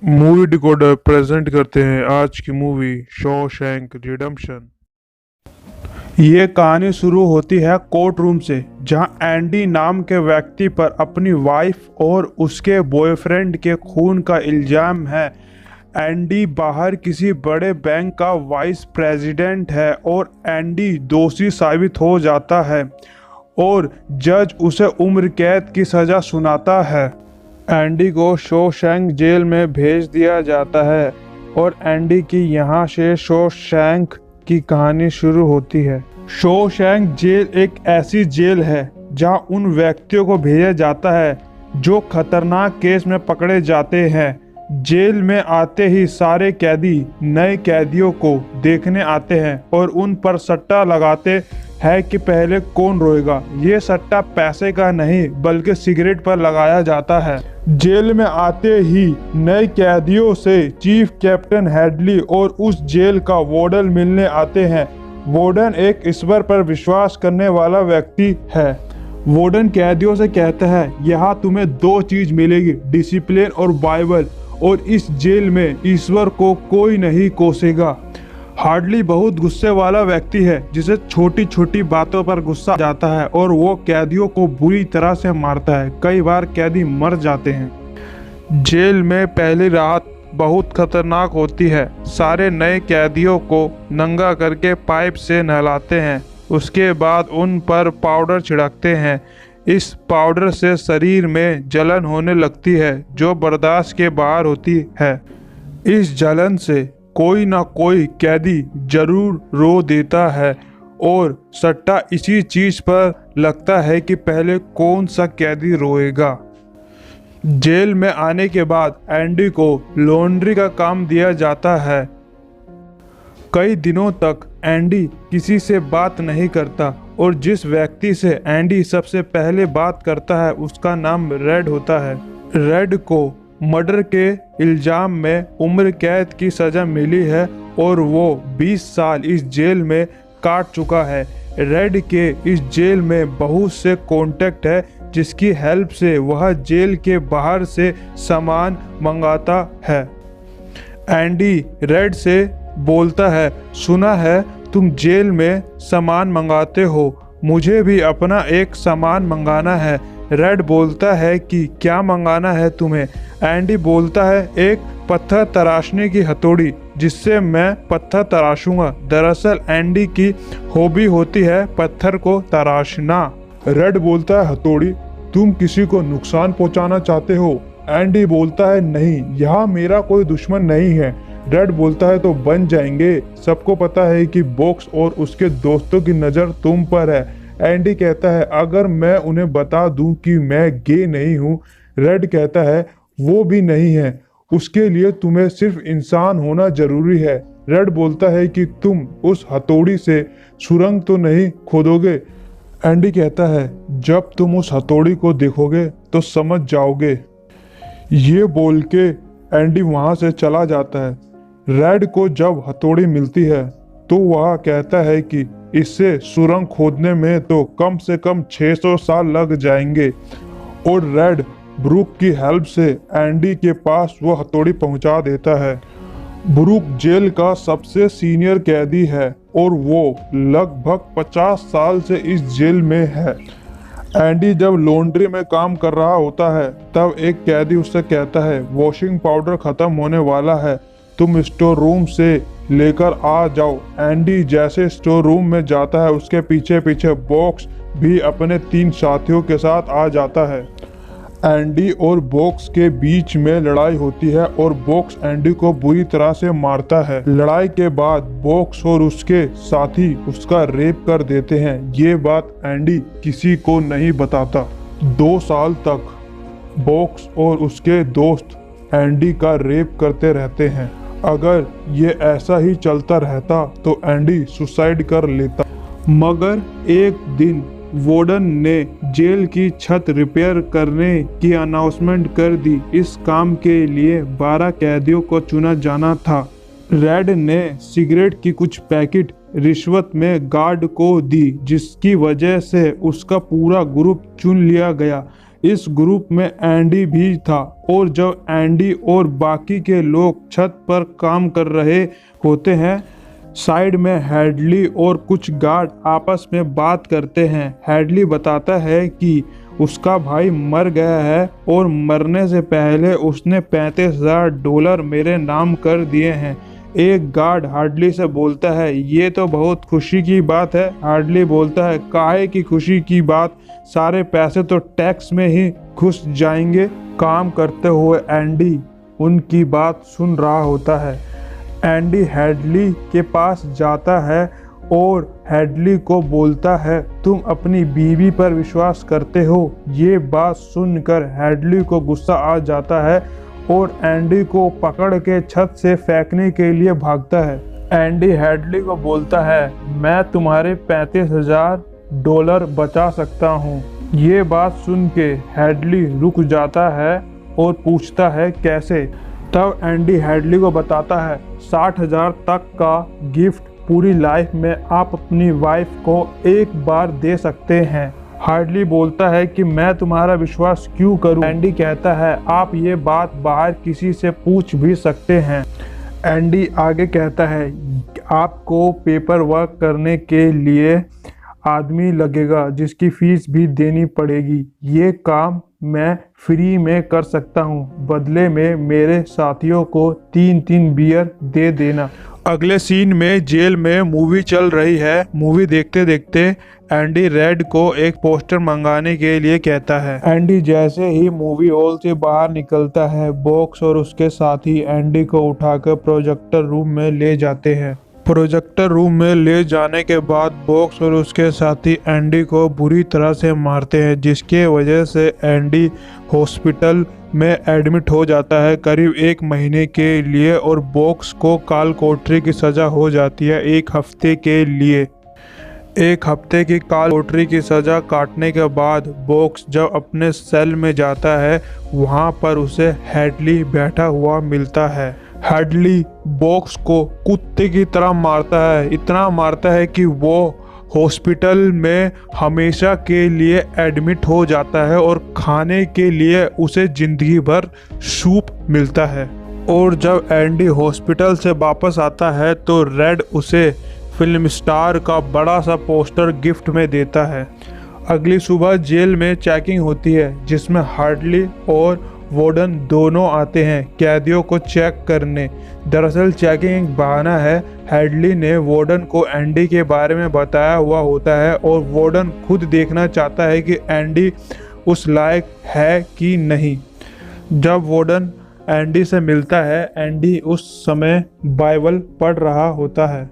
Movie decoder present करते हैं आज की मूवी शॉशैंक रिडेम्पशन। ये कहानी शुरू होती है कोर्ट रूम से, जहां एंडी नाम के व्यक्ति पर अपनी वाइफ और उसके बॉयफ्रेंड के खून का इल्जाम है। एंडी बाहर किसी बड़े बैंक का वाइस प्रेसिडेंट है और एंडी दोषी साबित हो जाता है और जज उसे उम्र कैद की सज़ा सुनाता है। एंडी को शॉशैंक जेल में भेज दिया जाता है और एंडी की यहाँ से शॉशैंक की कहानी शुरू होती है। शॉशैंक जेल एक ऐसी जेल है जहाँ उन व्यक्तियों को भेजा जाता है जो खतरनाक केस में पकड़े जाते हैं। जेल में आते ही सारे कैदी नए कैदियों को देखने आते हैं और उन पर सट्टा लगाते हैं कि पहले कौन रोएगा। ये सट्टा पैसे का नहीं बल्कि सिगरेट पर लगाया जाता है। जेल में आते ही नए कैदियों से चीफ कैप्टन हेडली और उस जेल का वार्डन मिलने आते हैं। वार्डन एक ईश्वर पर विश्वास करने वाला व्यक्ति है। वार्डन कैदियों से कहता है, यहाँ तुम्हें दो चीज मिलेगी, डिसिप्लिन और बाइबल, और इस जेल में ईश्वर को कोई नहीं कोसेगा। हार्डली बहुत गुस्से वाला व्यक्ति है जिसे छोटी छोटी बातों पर गुस्सा जाता है और वो कैदियों को बुरी तरह से मारता है। कई बार कैदी मर जाते हैं। जेल में पहली रात बहुत खतरनाक होती है। सारे नए कैदियों को नंगा करके पाइप से नहलाते हैं। उसके बाद उन पर पाउडर छिड़कते हैं। इस पाउडर से शरीर में जलन होने लगती है जो बर्दाश्त के बाहर होती है। इस जलन से कोई ना कोई कैदी जरूर रो देता है और सट्टा इसी चीज पर लगता है कि पहले कौन सा कैदी रोएगा। जेल में आने के बाद एंडी को लॉन्ड्री का काम दिया जाता है। कई दिनों तक एंडी किसी से बात नहीं करता और जिस व्यक्ति से एंडी सबसे पहले बात करता है उसका नाम रेड होता है। रेड को मर्डर के इल्जाम में उम्र कैद की सजा मिली है और वो 20 साल इस जेल में काट चुका है। रेड के इस जेल में बहुत से कॉन्टैक्ट है जिसकी हेल्प से वह जेल के बाहर से सामान मंगाता है। एंडी रेड से बोलता है, सुना है तुम जेल में सामान मंगाते हो, मुझे भी अपना एक सामान मंगाना है। रेड बोलता है कि क्या मंगाना है तुम्हें? एंडी बोलता है, एक पत्थर तराशने की हथौड़ी जिससे मैं पत्थर तराशूंगा। दरअसल एंडी की हॉबी होती है पत्थर को तराशना। रेड बोलता है, हथौड़ी? तुम किसी को नुकसान पहुंचाना चाहते हो? एंडी बोलता है, नहीं, यहाँ मेरा कोई दुश्मन नहीं है। रेड बोलता है, तो बन जाएंगे। सबको पता है कि बॉक्स और उसके दोस्तों की नज़र तुम पर है। एंडी कहता है, अगर मैं उन्हें बता दूं कि मैं गे नहीं हूँ? रेड कहता है, वो भी नहीं है, उसके लिए तुम्हें सिर्फ इंसान होना जरूरी है। रेड बोलता है कि तुम उस हथौड़ी से सुरंग तो नहीं खोदोगे? एंडी कहता है, जब तुम उस हथौड़ी को देखोगे तो समझ जाओगे। ये बोल के एंडी वहां से चला जाता है। रेड को जब हथौड़ी मिलती है तो वह कहता है कि इससे सुरंग खोदने में तो कम से कम 600 साल लग जाएंगे और रेड ब्रूक की हेल्प से एंडी के पास वो हथौड़ी पहुंचा देता है। ब्रूक जेल का सबसे सीनियर कैदी है और वो लगभग 50 साल से इस जेल में है। एंडी जब लॉन्ड्री में काम कर रहा होता है तब एक कैदी उससे कहता है, वॉशिंग पाउडर खत्म होने वाला है, तुम स्टोर रूम से लेकर आ जाओ। एंडी जैसे स्टोर रूम में जाता है उसके पीछे पीछे बॉक्स भी अपने 3 साथियों के साथ आ जाता है। एंडी और बॉक्स के बीच में लड़ाई होती है और बॉक्स एंडी को बुरी तरह से मारता है। लड़ाई के बाद बॉक्स और उसके साथी उसका रेप कर देते हैं। ये बात एंडी किसी को नहीं बताता। 2 साल तक बॉक्स और उसके दोस्त एंडी का रेप करते रहते हैं। अगर ये ऐसा ही चलता रहता तो एंडी सुसाइड कर लेता। मगर एक दिन वार्डन ने जेल की छत रिपेयर करने की अनाउंसमेंट कर दी। इस काम के लिए 12 कैदियों को चुना जाना था। रेड ने सिगरेट की कुछ पैकेट रिश्वत में गार्ड को दी जिसकी वजह से उसका पूरा ग्रुप चुन लिया गया। इस ग्रुप में एंडी भी था और जब एंडी और बाकी के लोग छत पर काम कर रहे होते हैं, साइड में हेडली और कुछ गार्ड आपस में बात करते हैं। हेडली बताता है कि उसका भाई मर गया है और मरने से पहले उसने $35,000 मेरे नाम कर दिए हैं। एक गार्ड हार्डली से बोलता है, ये तो बहुत खुशी की बात है। हार्डली बोलता है, काहे की खुशी की बात, सारे पैसे तो टैक्स में ही घुस जाएंगे। काम करते हुए एंडी उनकी बात सुन रहा होता है। एंडी हेडली के पास जाता है और हेडली को बोलता है, तुम अपनी बीवी पर विश्वास करते हो। ये बात सुनकर हेडली को गुस्सा आ जाता है और एंडी को पकड़ के छत से फेंकने के लिए भागता है। एंडी हेडली को बोलता है, मैं तुम्हारे $35,000 बचा सकता हूँ। ये बात सुन के हेडली रुक जाता है और पूछता है कैसे। तब एंडी हेडली को बताता है, 60,000 तक का गिफ्ट पूरी लाइफ में आप अपनी वाइफ को एक बार दे सकते हैं। हार्डली बोलता है कि मैं तुम्हारा विश्वास क्यों करूं। एंडी कहता है, आप ये बात बाहर किसी से पूछ भी सकते हैं। एंडी आगे कहता है, आपको पेपर वर्क करने के लिए आदमी लगेगा जिसकी फीस भी देनी पड़ेगी। ये काम मैं फ्री में कर सकता हूँ, बदले में मेरे साथियों को 3-3 बियर दे देना। अगले सीन में जेल में मूवी चल रही है। मूवी देखते देखते एंडी रेड को एक पोस्टर मंगाने के लिए कहता है। एंडी जैसे ही मूवी हॉल से बाहर निकलता है, बॉक्स और उसके साथी एंडी को उठाकर प्रोजेक्टर रूम में ले जाते हैं। प्रोजेक्टर रूम में ले जाने के बाद बॉक्स और उसके साथी एंडी को बुरी तरह से मारते हैं, जिसके वजह से एंडी हॉस्पिटल में एडमिट हो जाता है करीब 1 महीने के लिए और बॉक्स को काल कोठरी की सज़ा हो जाती है 1 हफ्ते के लिए। 1 हफ्ते की काल कोठरी की सज़ा काटने के बाद बॉक्स जब अपने सेल में जाता है, वहाँ पर उसे हेडली बैठा हुआ मिलता है। हेडली बॉक्स को कुत्ते की तरह मारता है, इतना मारता है कि वो हॉस्पिटल में हमेशा के लिए एडमिट हो जाता है और खाने के लिए उसे ज़िंदगी भर सूप मिलता है। और जब एंडी हॉस्पिटल से वापस आता है तो रेड उसे फिल्म स्टार का बड़ा सा पोस्टर गिफ्ट में देता है। अगली सुबह जेल में चेकिंग होती है, जिसमें हार्डली और वार्डन दोनों आते हैं कैदियों को चेक करने। दरअसल चेकिंग एक बहाना है। हेडली ने वार्डन को एंडी के बारे में बताया हुआ होता है और वार्डन खुद देखना चाहता है कि एंडी उस लायक है कि नहीं। जब वार्डन एंडी से मिलता है, एंडी उस समय बाइबल पढ़ रहा होता है।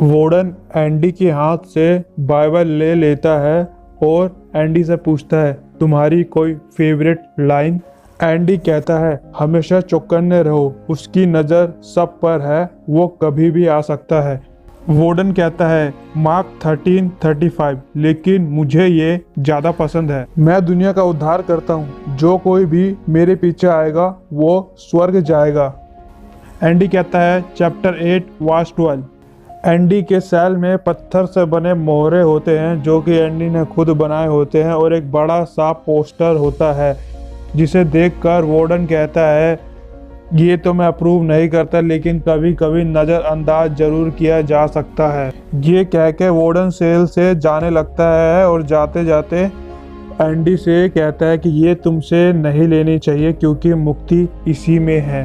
वार्डन एंडी के हाथ से बाइबल ले लेता है और एंडी से पूछता है, तुम्हारी कोई फेवरेट लाइन? एंडी कहता है, हमेशा चौकन्ने रहो, उसकी नज़र सब पर है, वो कभी भी आ सकता है। वार्डन कहता है, मार्क 13:35, लेकिन मुझे ये ज़्यादा पसंद है। मैं दुनिया का उद्धार करता हूँ, जो कोई भी मेरे पीछे आएगा वो स्वर्ग जाएगा। एंडी कहता है, चैप्टर 8 वर्स 12। एंडी के सेल में पत्थर से बने मोहरे होते हैं जो कि एंडी ने खुद बनाए होते हैं और एक बड़ा सा पोस्टर होता है, जिसे देखकर वार्डन कहता है, ये तो मैं अप्रूव नहीं करता, लेकिन कभी कभी नज़रअंदाज जरूर किया जा सकता है। ये कह के वार्डन सेल से जाने लगता है और जाते जाते एंडी से कहता है कि ये तुमसे नहीं लेनी चाहिए क्योंकि मुक्ति इसी में है।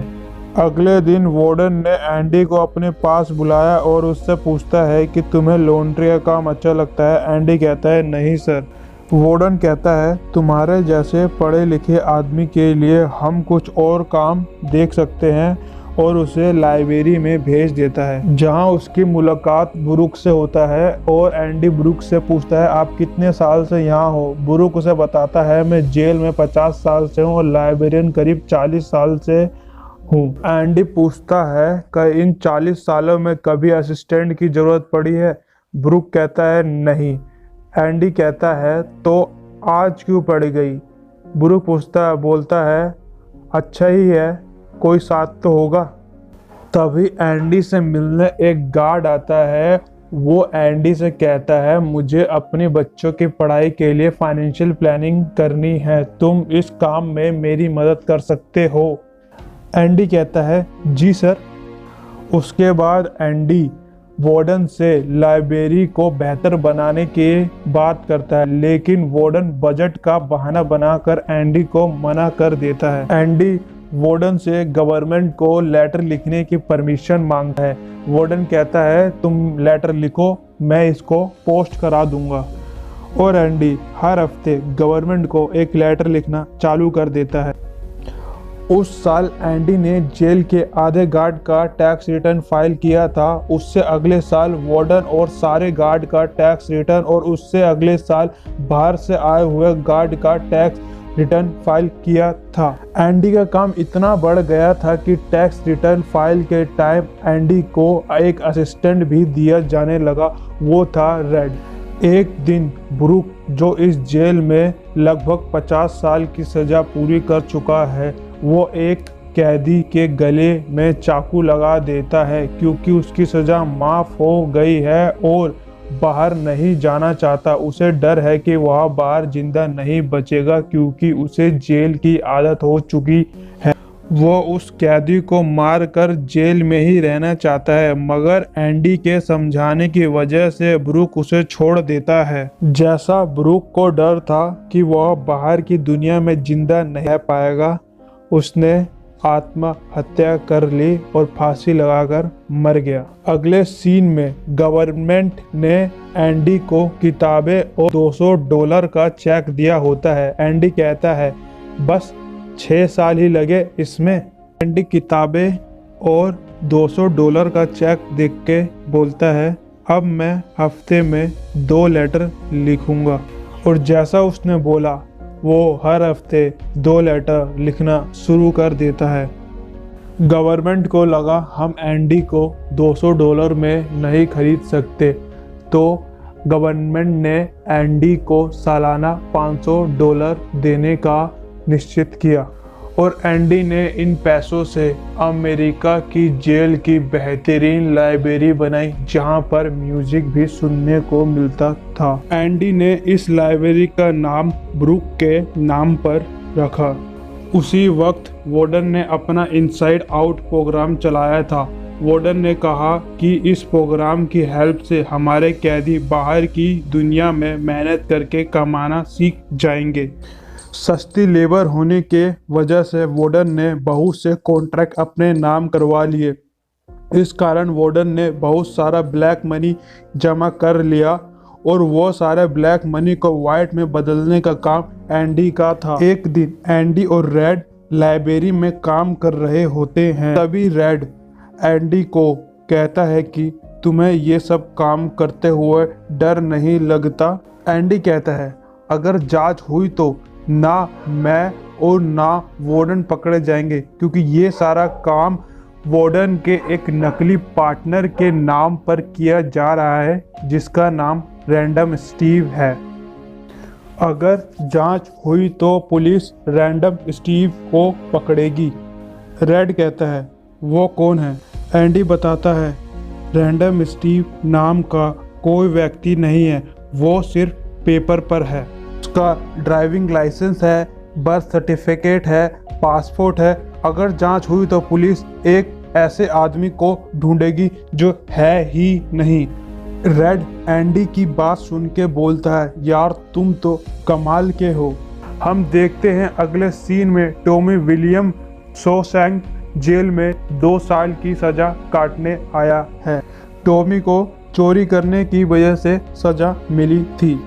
अगले दिन वार्डन ने एंडी को अपने पास बुलाया और उससे पूछता है कि तुम्हें लॉन्ड्री का काम अच्छा लगता है। एंडी कहता है, नहीं सर। वार्डन कहता है, तुम्हारे जैसे पढ़े लिखे आदमी के लिए हम कुछ और काम देख सकते हैं, और उसे लाइब्रेरी में भेज देता है, जहां उसकी मुलाकात ब्रूक से होता है। और एंडी ब्रूक से पूछता है, आप कितने साल से यहाँ हो? ब्रूक उसे बताता है, मैं जेल में 50 साल से हूँ और लाइब्रेरियन करीब 40 साल से हूँ। एंडी पूछता है कि इन 40 सालों में कभी असिस्टेंट की ज़रूरत पड़ी है? ब्रूक कहता है, नहीं। एंडी कहता है, तो आज क्यों पड़ गई? ब्रूक बोलता है, अच्छा ही है, कोई साथ तो होगा। तभी एंडी से मिलने एक गार्ड आता है वो एंडी से कहता है, मुझे अपने बच्चों की पढ़ाई के लिए फाइनेंशियल प्लानिंग करनी है, तुम इस काम में मेरी मदद कर सकते हो। एंडी कहता है, जी सर। उसके बाद एंडी वार्डन से लाइब्रेरी को बेहतर बनाने की बात करता है, लेकिन वार्डन बजट का बहाना बनाकर एंडी को मना कर देता है। एंडी वार्डन से गवर्नमेंट को लेटर लिखने की परमिशन मांगता है। वार्डन कहता है, तुम लेटर लिखो, मैं इसको पोस्ट करा दूंगा। और एंडी हर हफ्ते गवर्नमेंट को एक लेटर लिखना चालू कर देता है। उस साल एंडी ने जेल के आधे गार्ड का टैक्स रिटर्न फाइल किया था। उससे अगले साल वार्डन और सारे गार्ड का टैक्स रिटर्न और उससे अगले साल बाहर से आए हुए गार्ड का टैक्स रिटर्न फाइल किया था। एंडी का काम इतना बढ़ गया था कि टैक्स रिटर्न फाइल के टाइम एंडी को एक असिस्टेंट भी दिया जाने लगा। वो था रेड। एक दिन ब्रूक, जो इस जेल में लगभग 50 साल की सजा पूरी कर चुका है, वो एक कैदी के गले में चाकू लगा देता है क्योंकि उसकी सजा माफ हो गई है और बाहर नहीं जाना चाहता। उसे डर है कि वह बाहर जिंदा नहीं बचेगा क्योंकि उसे जेल की आदत हो चुकी है। वो उस कैदी को मारकर जेल में ही रहना चाहता है, मगर एंडी के समझाने की वजह से ब्रूक उसे छोड़ देता है। जैसा ब्रूक को डर था कि वह बाहर की दुनिया में जिंदा नहीं रह पाएगा, उसने आत्महत्या कर ली और फांसी लगाकर मर गया। अगले सीन में गवर्नमेंट ने एंडी को किताबें और $200 का चेक दिया होता है। एंडी कहता है, बस 6 साल ही लगे इसमें। एंडी किताबें और $200 का चेक देख के बोलता है, अब मैं हफ्ते में 2 लेटर लिखूंगा। और जैसा उसने बोला, वो हर हफ्ते 2 लेटर लिखना शुरू कर देता है। गवर्नमेंट को लगा हम एंडी को $200 में नहीं खरीद सकते, तो गवर्नमेंट ने एंडी को सालाना $500 देने का निश्चित किया और एंडी ने इन पैसों से अमेरिका की जेल की बेहतरीन लाइब्रेरी बनाई जहां पर म्यूजिक भी सुनने को मिलता था। एंडी ने इस लाइब्रेरी का नाम ब्रूक के नाम पर रखा। उसी वक्त वार्डन ने अपना इनसाइड आउट प्रोग्राम चलाया था। वार्डन ने कहा कि इस प्रोग्राम की हेल्प से हमारे कैदी बाहर की दुनिया में मेहनत करके कमाना सीख जाएंगे। सस्ती लेबर होने के वजह से वार्डन ने बहुत से कॉन्ट्रैक्ट अपने नाम करवा लिए। इस कारण वार्डन ने बहुत सारा ब्लैक मनी जमा कर लिया और वो सारे ब्लैक मनी को वाइट में बदलने का काम एंडी का था। एक दिन एंडी और रेड लाइब्रेरी में काम कर रहे होते हैं, तभी रेड एंडी को कहता है कि तुम्हें ये सब काम करते हुए डर नहीं लगता। एंडी कहता है, अगर जांच हुई तो ना मैं और ना वार्डन पकड़े जाएंगे क्योंकि ये सारा काम वार्डन के एक नकली पार्टनर के नाम पर किया जा रहा है जिसका नाम रैंडम स्टीव है। अगर जांच हुई तो पुलिस रैंडम स्टीव को पकड़ेगी। रेड कहता है, वो कौन है? एंडी बताता है, रैंडम स्टीव नाम का कोई व्यक्ति नहीं है, वो सिर्फ पेपर पर है। उसका ड्राइविंग लाइसेंस है, बर्थ सर्टिफिकेट है, पासपोर्ट है। अगर जांच हुई तो पुलिस एक ऐसे आदमी को ढूंढेगी जो है ही नहीं। रेड एंडी की बात सुन के बोलता है, यार तुम तो कमाल के हो। हम देखते हैं अगले सीन में टॉमी विलियम शॉशैंक जेल में 2 साल की सजा काटने आया है। टॉमी को चोरी करने की वजह से सजा मिली थी।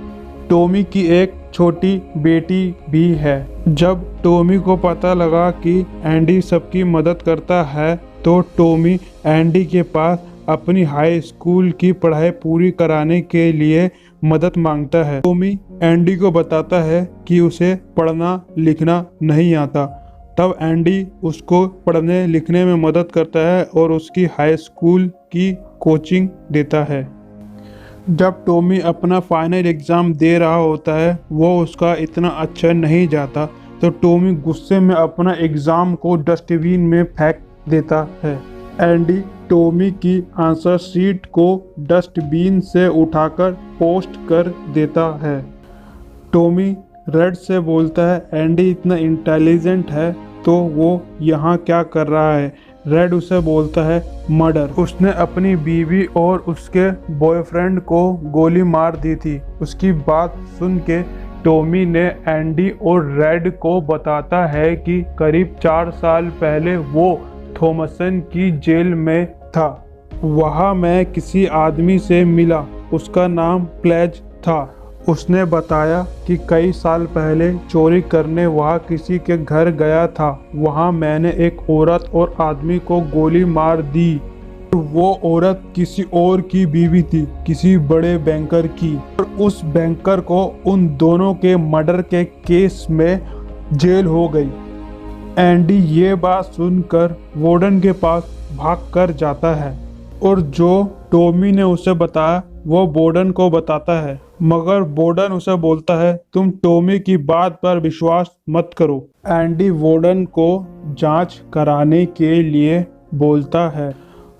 टॉमी की एक छोटी बेटी भी है। जब टॉमी को पता लगा कि एंडी सबकी मदद करता है तो टॉमी एंडी के पास अपनी हाई स्कूल की पढ़ाई पूरी कराने के लिए मदद मांगता है। टॉमी एंडी को बताता है कि उसे पढ़ना लिखना नहीं आता। तब एंडी उसको पढ़ने लिखने में मदद करता है और उसकी हाई स्कूल की कोचिंग देता है। जब टॉमी अपना फाइनल एग्ज़ाम दे रहा होता है, वो उसका इतना अच्छा नहीं जाता तो टॉमी गुस्से में अपना एग्ज़ाम को डस्टबिन में फेंक देता है। एंडी टॉमी की आंसर शीट को डस्टबिन से उठाकर पोस्ट कर देता है। टॉमी रेड से बोलता है, एंडी इतना इंटेलिजेंट है तो वो यहाँ क्या कर रहा है। रेड उसे बोलता है, मर्डर। उसने अपनी बीवी और उसके बॉयफ्रेंड को गोली मार दी थी। उसकी बात सुन के टॉमी ने एंडी और रेड को बताता है कि करीब 4 साल पहले वो थॉमसन की जेल में था। वहाँ मैं किसी आदमी से मिला, उसका नाम प्लेज था। उसने बताया कि कई साल पहले चोरी करने वहाँ किसी के घर गया था। वहाँ मैंने एक औरत और आदमी को गोली मार दी। वो औरत किसी और की बीवी थी, किसी बड़े बैंकर की, और उस बैंकर को उन दोनों के मर्डर के केस में जेल हो गई। एंडी ये बात सुनकर वार्डन के पास भाग कर जाता है और जो टॉमी ने उसे बताया वो वार्डन को बताता है, मगर वार्डन उसे बोलता है, तुम टॉमी की बात पर विश्वास मत करो। एंडी वार्डन को जांच कराने के लिए बोलता है।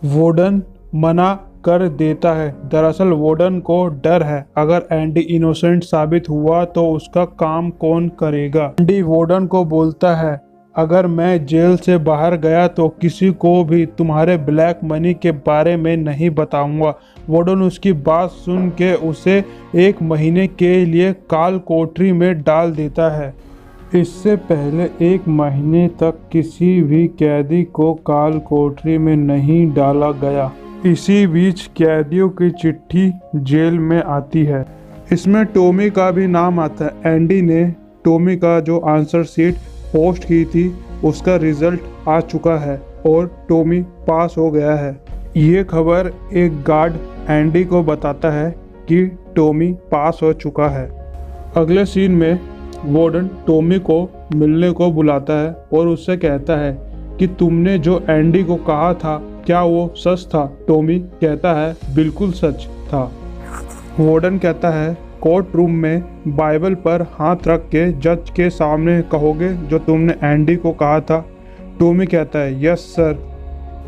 वार्डन मना कर देता है। दरअसल वार्डन को डर है, अगर एंडी इनोसेंट साबित हुआ तो उसका काम कौन करेगा। एंडी वार्डन को बोलता है, अगर मैं जेल से बाहर गया तो किसी को भी तुम्हारे ब्लैक मनी के बारे में नहीं बताऊंगा। वार्डन उसकी बात सुन के उसे 1 महीने के लिए काल कोठरी में डाल देता है। इससे पहले 1 महीने तक किसी भी कैदी को काल कोठरी में नहीं डाला गया। इसी बीच कैदियों की चिट्ठी जेल में आती है। इसमें टॉमी का भी नाम आता है। एंडी ने टॉमी का जो आंसर शीट पोस्ट की थी उसका रिजल्ट आ चुका है और टॉमी पास हो गया है। ये खबर एक गार्ड एंडी को बताता है कि टॉमी पास हो चुका है। अगले सीन में वार्डन टॉमी को मिलने को बुलाता है और उससे कहता है कि तुमने जो एंडी को कहा था क्या वो सच था। टॉमी कहता है बिल्कुल सच था। वार्डन कहता है कोर्ट रूम में बाइबल पर हाथ रख के जज के सामने कहोगे जो तुमने एंडी को कहा था। टॉमी कहता है यस सर।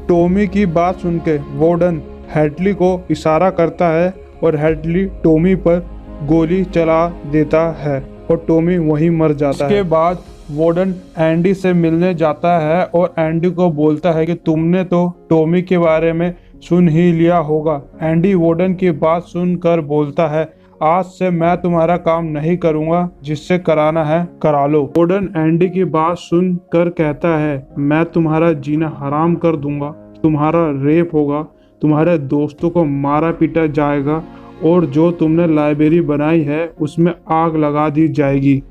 टॉमी की बात सुन के वार्डन हेडली को इशारा करता है और हेडली टॉमी पर गोली चला देता है और टॉमी वहीं मर जाता है। इसके बाद वार्डन एंडी से मिलने जाता है और एंडी को बोलता है कि तुमने तो टॉमी के बारे में सुन ही लिया होगा। एंडी वार्डन की बात सुनकर बोलता है, आज से मैं तुम्हारा काम नहीं करूंगा, जिससे कराना है करा लो। वार्डन एंडी की बात सुनकर कहता है, मैं तुम्हारा जीना हराम कर दूंगा, तुम्हारा रेप होगा, तुम्हारे दोस्तों को मारा पीटा जाएगा और जो तुमने लाइब्रेरी बनाई है उसमें आग लगा दी जाएगी।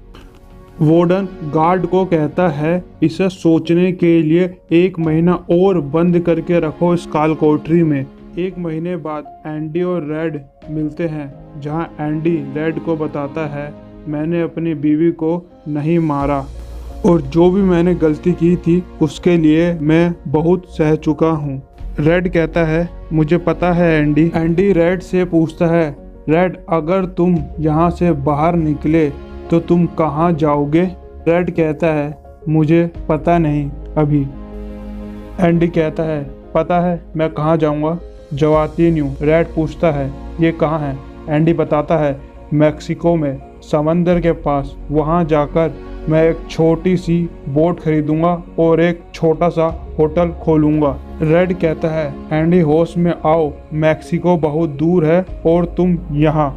वार्डन गार्ड को कहता है, इसे सोचने के लिए 1 महीना और बंद करके रखो इस काल कोठरी में। 1 महीने बाद एंडी और रेड मिलते हैं, जहां एंडी रेड को बताता है, मैंने अपनी बीवी को नहीं मारा और जो भी मैंने गलती की थी उसके लिए मैं बहुत सह चुका हूँ। रेड कहता है, मुझे पता है एंडी। एंडी रेड से पूछता है, रेड अगर तुम यहाँ से बाहर निकले तो तुम कहाँ जाओगे। रेड कहता है, मुझे पता नहीं अभी। एंडी कहता है, पता है मैं कहाँ जाऊँगा, जवातीन्यू। रेड पूछता है, ये कहाँ है। एंडी बताता है, मैक्सिको में, समंदर के पास। वहाँ जाकर मैं एक छोटी सी बोट खरीदूंगा और एक छोटा सा होटल खोलूंगा। रेड कहता है, एंडी होश में आओ, मैक्सिको बहुत दूर है और तुम यहाँ।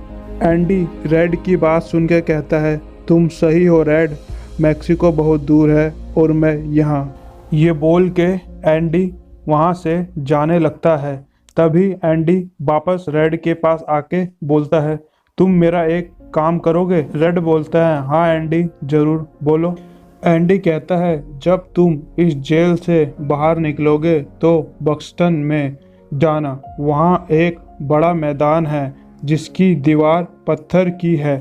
एंडी रेड की बात सुन के कहता है, तुम सही हो रेड, मैक्सिको बहुत दूर है और मैं यहाँ। ये बोल के एंडी वहाँ से जाने लगता है। तभी एंडी वापस रेड के पास आके बोलता है, तुम मेरा एक काम करोगे। रेड बोलता है, हाँ एंडी जरूर, बोलो। एंडी कहता है, जब तुम इस जेल से बाहर निकलोगे तो बक्सटन में जाना। वहाँ एक बड़ा मैदान है जिसकी दीवार पत्थर की है।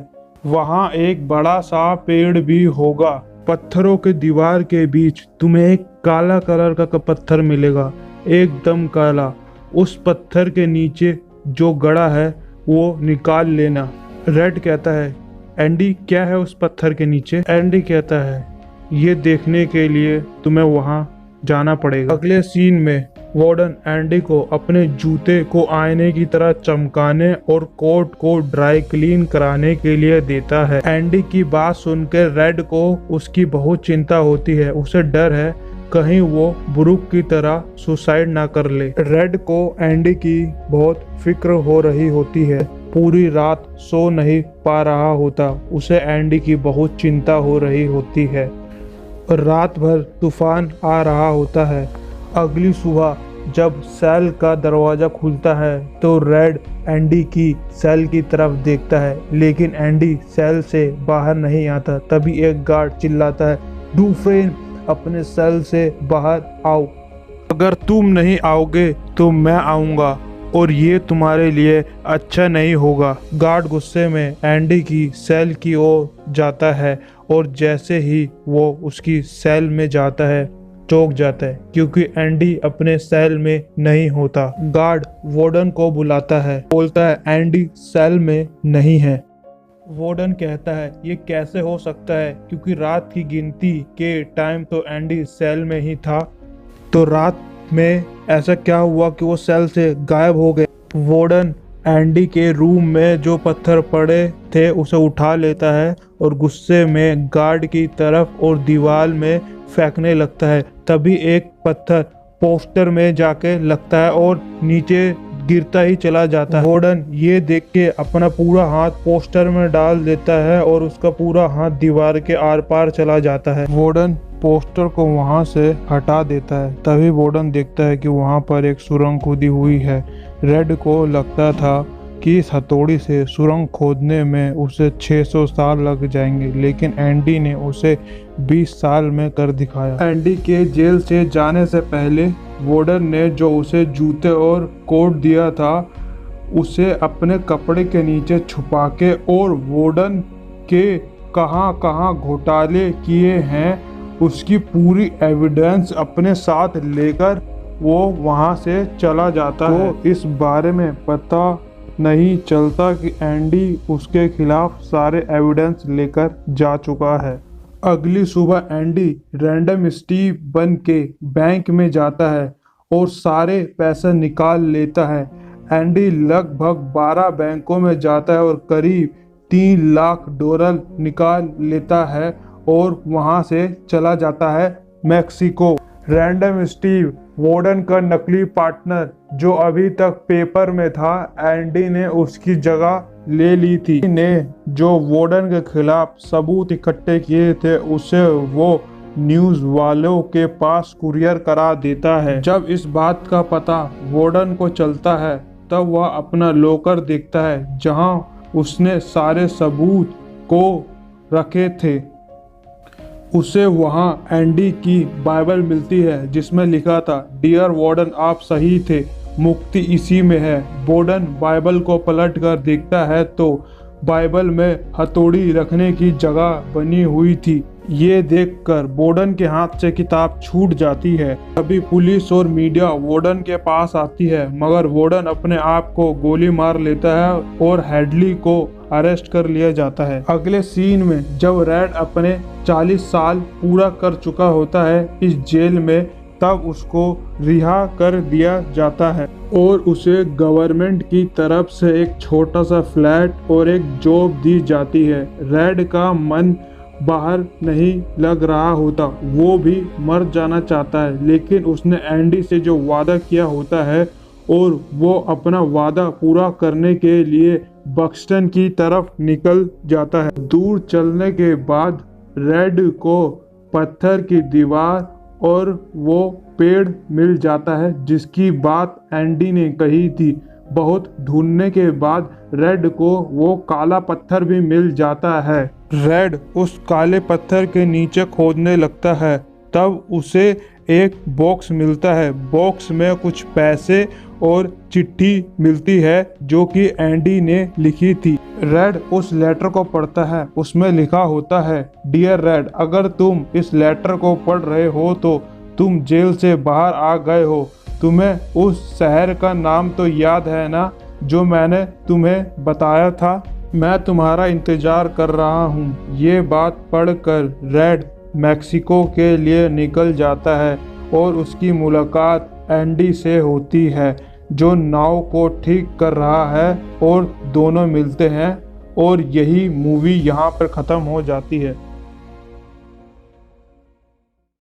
वहाँ एक बड़ा सा पेड़ भी होगा। पत्थरों के दीवार के बीच तुम्हें एक काला कलर का पत्थर मिलेगा, एकदम काला। उस पत्थर के नीचे जो गड़ा है वो निकाल लेना। रेड कहता है, एंडी क्या है उस पत्थर के नीचे। एंडी कहता है, ये देखने के लिए तुम्हें वहाँ जाना पड़ेगा। अगले सीन में वार्डन एंडी को अपने जूते को आईने की तरह चमकाने और कोट को ड्राई क्लीन कराने के लिए देता है। एंडी की बात सुनकर रेड को उसकी बहुत चिंता होती है। उसे डर है कहीं वो ब्रूक की तरह सुसाइड ना कर ले। रेड को एंडी की बहुत फिक्र हो रही होती है। पूरी रात सो नहीं पा रहा होता। उसे एंडी की बहुत चिंता हो रही होती है। रात भर तूफान आ रहा होता है। अगली सुबह जब सेल का दरवाजा खुलता है तो रेड एंडी की सेल की तरफ देखता है, लेकिन एंडी सेल से बाहर नहीं आता। तभी एक गार्ड चिल्लाता है, डूफ्रेन अपने सेल से बाहर आओ। अगर तुम नहीं आओगे तो मैं आऊँगा और ये तुम्हारे लिए अच्छा नहीं होगा। गार्ड गुस्से में एंडी की सेल की ओर जाता है और जैसे ही वो उसकी सेल में जाता है चौंक जाता है, क्योंकि एंडी अपने सेल में नहीं होता। गार्ड वार्डन को बुलाता है, बोलता है एंडी सेल में नहीं है। वार्डन कहता है ये कैसे हो सकता है, क्योंकि रात की गिनती के टाइम तो एंडी सेल में ही था। तो रात में ऐसा क्या हुआ कि वो सेल से गायब हो गए। वार्डन एंडी के रूम में जो पत्थर पड़े थे उसे उठा लेता है और गुस्से में गार्ड की तरफ और दीवार में फेंकने लगता है। तभी एक पत्थर पोस्टर में जाके लगता है और नीचे गिरता ही चला जाता है। वार्डन ये देख के अपना पूरा हाथ पोस्टर में डाल देता है और उसका पूरा हाथ दीवार के आर पार चला जाता है। वार्डन पोस्टर को वहां से हटा देता है। तभी वार्डन देखता है कि वहां पर एक सुरंग खोदी हुई है। रेड को लगता था कि इस हथौड़ी से सुरंग खोदने में उसे 600 साल लग जाएंगे, लेकिन एंडी ने उसे 20 साल में कर दिखाया। एंडी के जेल से जाने से पहले वार्डन ने जो उसे जूते और कोट दिया था उसे अपने कपड़े के नीचे छुपा के और वार्डन के कहां कहां घोटाले किए हैं उसकी पूरी एविडेंस अपने साथ लेकर वो वहां से चला जाता है। तो इस बारे में पता नहीं चलता कि एंडी उसके खिलाफ सारे एविडेंस लेकर जा चुका है। अगली सुबह एंडी रैंडम स्टीव बन के बैंक में जाता है और सारे पैसे निकाल लेता है। एंडी लगभग 12 बैंकों में जाता है और करीब 3 लाख डॉलर निकाल लेता है और वहां से चला जाता है मैक्सिको। रैंडम स्टीव वार्डन का नकली पार्टनर जो अभी तक पेपर में था, एंडी ने उसकी जगह ले ली थी। ने जो वार्डन के खिलाफ सबूत इकट्ठे किए थे उसे वो न्यूज वालों के पास कुरियर करा देता है। जब इस बात का पता वार्डन को चलता है तब वह अपना लॉकर देखता है जहां उसने सारे सबूत को रखे थे। उसे वहां एंडी की बाइबल मिलती है जिसमें लिखा था, डियर वार्डन आप सही थे, मुक्ति इसी में है। वार्डन बाइबल को पलट कर देखता है तो बाइबल में हथौड़ी रखने की जगह बनी हुई थी। ये देखकर वार्डन के हाथ से किताब छूट जाती है। तभी पुलिस और मीडिया वार्डन के पास आती है, मगर वार्डन अपने आप को गोली मार लेता है और हेडली को अरेस्ट कर लिया जाता है। अगले सीन में जब रेड अपने 40 साल पूरा कर चुका होता है इस जेल में, तब उसको रिहा कर दिया जाता है और उसे गवर्नमेंट की तरफ से एक छोटा सा फ्लैट और एक जॉब दी जाती है। रेड का मन बाहर नहीं लग रहा होता, वो भी मर जाना चाहता है, लेकिन उसने एंडी से जो वादा किया होता है और वो अपना वादा पूरा करने के लिए बक्सटन की तरफ निकल जाता है। दूर चलने के बाद रेड को पत्थर की दीवार और वो पेड़ मिल जाता है जिसकी बात एंडी ने कही थी। बहुत ढूंढने के बाद रेड को वो काला पत्थर भी मिल जाता है। रेड उस काले पत्थर के नीचे खोदने लगता है, तब उसे एक बॉक्स मिलता है। बॉक्स में कुछ पैसे और चिट्ठी मिलती है जो कि एंडी ने लिखी थी। रेड उस लेटर को पढ़ता है। उसमें लिखा होता है, डियर रेड, अगर तुम इस लेटर को पढ़ रहे हो तो तुम जेल से बाहर आ गए हो। तुम्हें उस शहर का नाम तो याद है ना जो मैंने तुम्हें बताया था? मैं तुम्हारा इंतजार कर रहा हूँ। ये बात पढ़कर रेड मैक्सिको के लिए निकल जाता है और उसकी मुलाकात एंडी से होती है, जो नाव को ठीक कर रहा है, और दोनों मिलते हैं और यही मूवी यहाँ पर ख़त्म हो जाती है।